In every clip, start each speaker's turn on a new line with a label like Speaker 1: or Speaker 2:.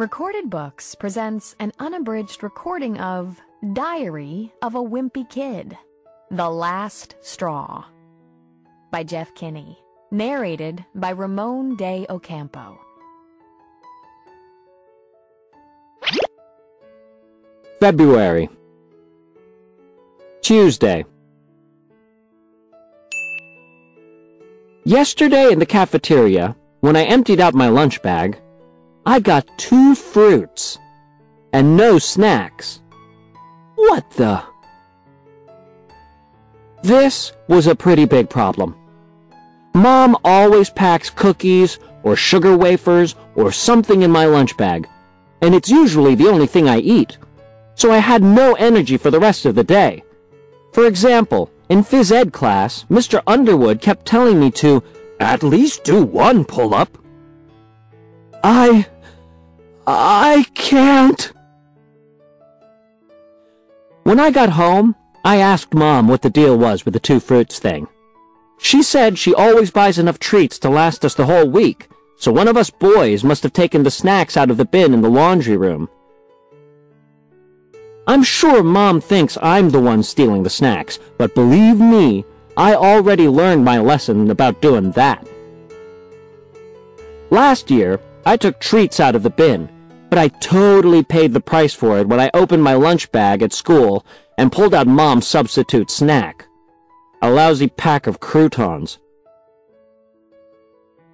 Speaker 1: Recorded Books presents an unabridged recording of Diary of a Wimpy Kid, The Last Straw, by Jeff Kinney, narrated by Ramon de Ocampo.
Speaker 2: February. Tuesday. Yesterday in the cafeteria, when I emptied out my lunch bag, I got 2 fruits and no snacks. What the? This was a pretty big problem. Mom always packs cookies or sugar wafers or something in my lunch bag, and it's usually the only thing I eat, so I had no energy for the rest of the day. For example, in phys ed class, Mr. Underwood kept telling me to at least do 1 pull-up. I can't. When I got home, I asked Mom what the deal was with the 2 fruits thing. She said she always buys enough treats to last us the whole week, so one of us boys must have taken the snacks out of the bin in the laundry room. I'm sure Mom thinks I'm the one stealing the snacks, but believe me, I already learned my lesson about doing that. Last year, I took treats out of the bin, but I totally paid the price for it when I opened my lunch bag at school and pulled out Mom's substitute snack, a lousy pack of croutons.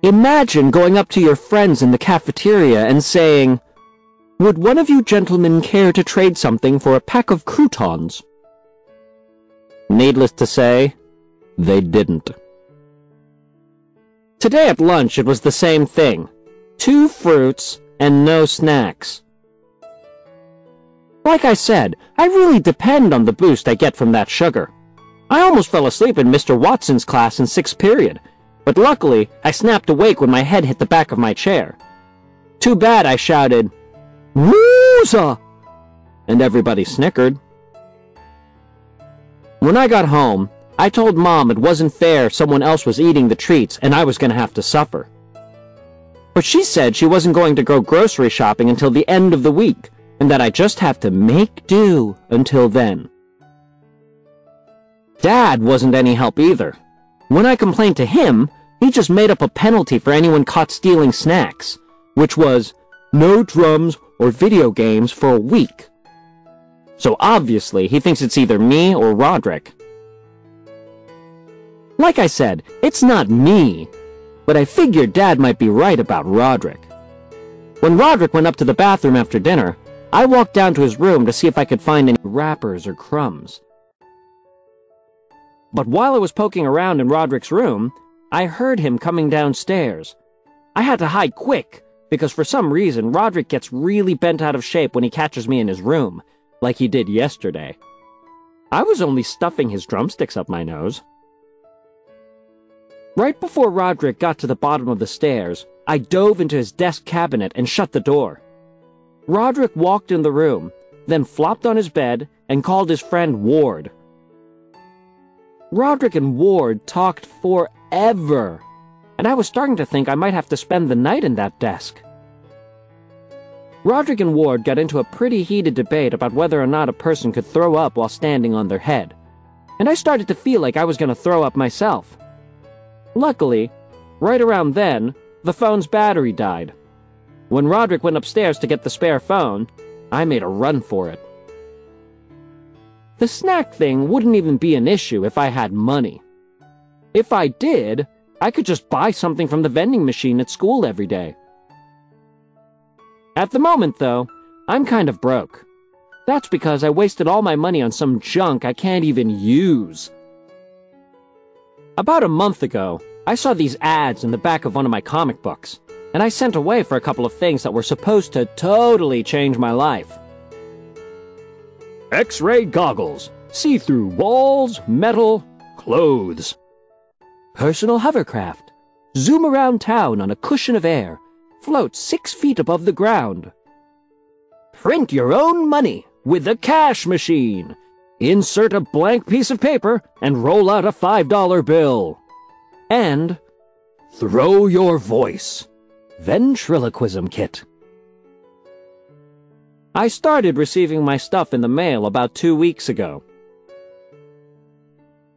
Speaker 2: Imagine going up to your friends in the cafeteria and saying, "Would one of you gentlemen care to trade something for a pack of croutons?" Needless to say, they didn't. Today at lunch it was the same thing. 2 fruits and no snacks. Like I said, I really depend on the boost I get from that sugar. I almost fell asleep in Mr. Watson's class in 6th period, but luckily I snapped awake when my head hit the back of my chair. Too bad I shouted, "Wooza!" and everybody snickered. When I got home, I told Mom it wasn't fair someone else was eating the treats and I was going to have to suffer. But she said she wasn't going to go grocery shopping until the end of the week, and that I just have to make do until then. Dad wasn't any help either. When I complained to him, he just made up a penalty for anyone caught stealing snacks, which was no drums or video games for a week. So obviously he thinks it's either me or Roderick. Like I said, it's not me, but I figured Dad might be right about Roderick. When Roderick went up to the bathroom after dinner, I walked down to his room to see if I could find any wrappers or crumbs. But while I was poking around in Roderick's room, I heard him coming downstairs. I had to hide quick, because for some reason Roderick gets really bent out of shape when he catches me in his room, like he did yesterday. I was only stuffing his drumsticks up my nose. Right before Roderick got to the bottom of the stairs, I dove into his desk cabinet and shut the door. Roderick walked in the room, then flopped on his bed and called his friend Ward. Roderick and Ward talked forever, and I was starting to think I might have to spend the night in that desk. Roderick and Ward got into a pretty heated debate about whether or not a person could throw up while standing on their head, and I started to feel like I was going to throw up myself. Luckily, right around then, the phone's battery died. When Roderick went upstairs to get the spare phone, I made a run for it. The snack thing wouldn't even be an issue if I had money. If I did, I could just buy something from the vending machine at school every day. At the moment, though, I'm kind of broke. That's because I wasted all my money on some junk I can't even use. About a month ago, I saw these ads in the back of one of my comic books, and I sent away for a couple of things that were supposed to totally change my life. X-ray goggles, see-through walls, metal, clothes. Personal hovercraft, zoom around town on a cushion of air, float 6 feet above the ground. Print your own money with a cash machine. Insert a blank piece of paper and roll out a $5 bill. And throw your voice. Ventriloquism kit. I started receiving my stuff in the mail about 2 weeks ago.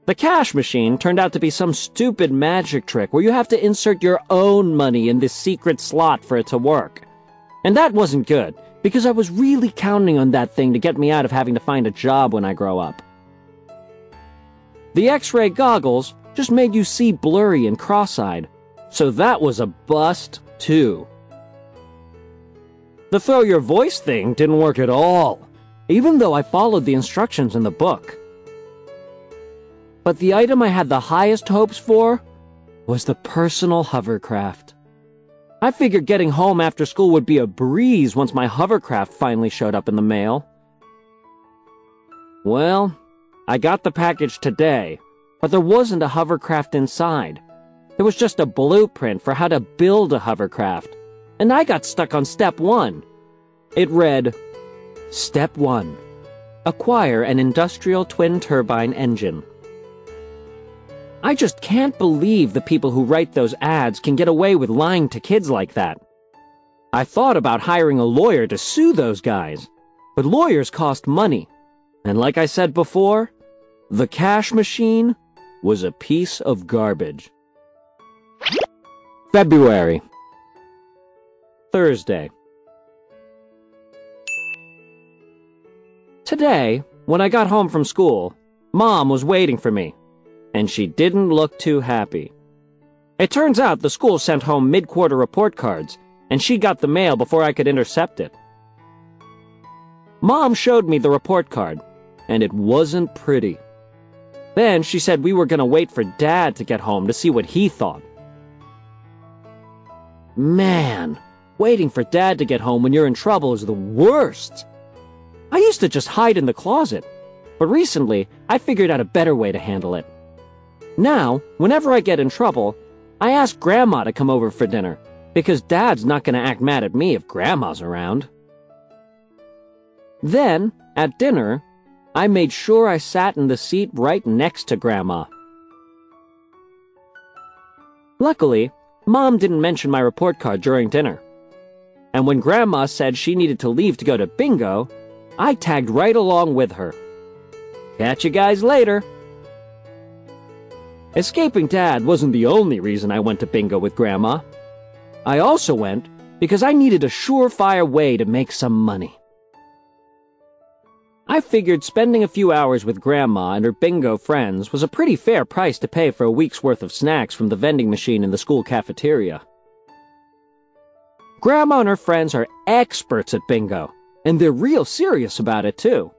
Speaker 2: The cash machine turned out to be some stupid magic trick where you have to insert your own money in this secret slot for it to work. And that wasn't good, because I was really counting on that thing to get me out of having to find a job when I grow up. The X-ray goggles just made you see blurry and cross-eyed, so that was a bust, too. The throw your voice thing didn't work at all, even though I followed the instructions in the book. But the item I had the highest hopes for was the personal hovercraft. I figured getting home after school would be a breeze once my hovercraft finally showed up in the mail. Well, I got the package today, but there wasn't a hovercraft inside. There was just a blueprint for how to build a hovercraft, and I got stuck on step 1. It read, Step 1. Acquire an industrial twin-turbine engine. I just can't believe the people who write those ads can get away with lying to kids like that. I thought about hiring a lawyer to sue those guys, but lawyers cost money. And like I said before, the cash machine was a piece of garbage. February. Thursday. Today, when I got home from school, Mom was waiting for me, and she didn't look too happy. It turns out the school sent home mid-quarter report cards, and she got the mail before I could intercept it. Mom showed me the report card, and it wasn't pretty. Then she said we were going to wait for Dad to get home to see what he thought. Man, waiting for Dad to get home when you're in trouble is the worst. I used to just hide in the closet, but recently I figured out a better way to handle it. Now, whenever I get in trouble, I ask Grandma to come over for dinner, because Dad's not going to act mad at me if Grandma's around. Then, at dinner, I made sure I sat in the seat right next to Grandma. Luckily, Mom didn't mention my report card during dinner. And when Grandma said she needed to leave to go to bingo, I tagged right along with her. Catch you guys later. Escaping Dad wasn't the only reason I went to bingo with Grandma. I also went because I needed a surefire way to make some money. I figured spending a few hours with Grandma and her bingo friends was a pretty fair price to pay for a week's worth of snacks from the vending machine in the school cafeteria. Grandma and her friends are experts at bingo, and they're real serious about it, too.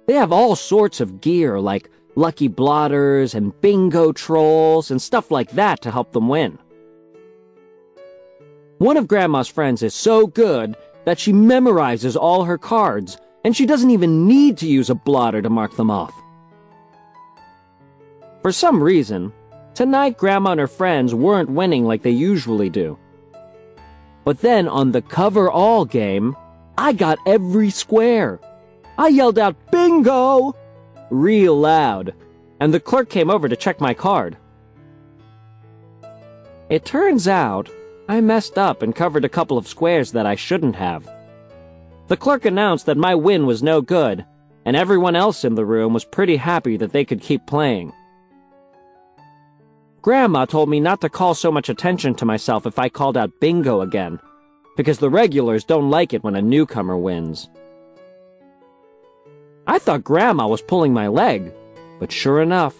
Speaker 2: They have all sorts of gear like lucky blotters and bingo trolls and stuff like that to help them win. One of Grandma's friends is so good that she memorizes all her cards, and she doesn't even need to use a blotter to mark them off. For some reason, tonight Grandma and her friends weren't winning like they usually do. But then on the cover-all game, I got every square. I yelled out, "Bingo!" real loud, and the clerk came over to check my card. It turns out I messed up and covered a couple of squares that I shouldn't have. The clerk announced that my win was no good, and everyone else in the room was pretty happy that they could keep playing. Grandma told me not to call so much attention to myself if I called out bingo again, because the regulars don't like it when a newcomer wins. I thought Grandma was pulling my leg, but sure enough,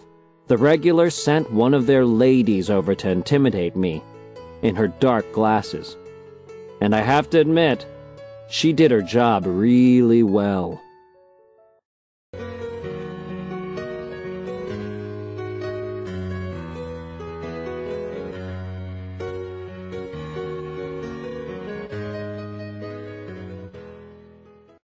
Speaker 2: the regulars sent one of their ladies over to intimidate me, in her dark glasses. And I have to admit, she did her job really well.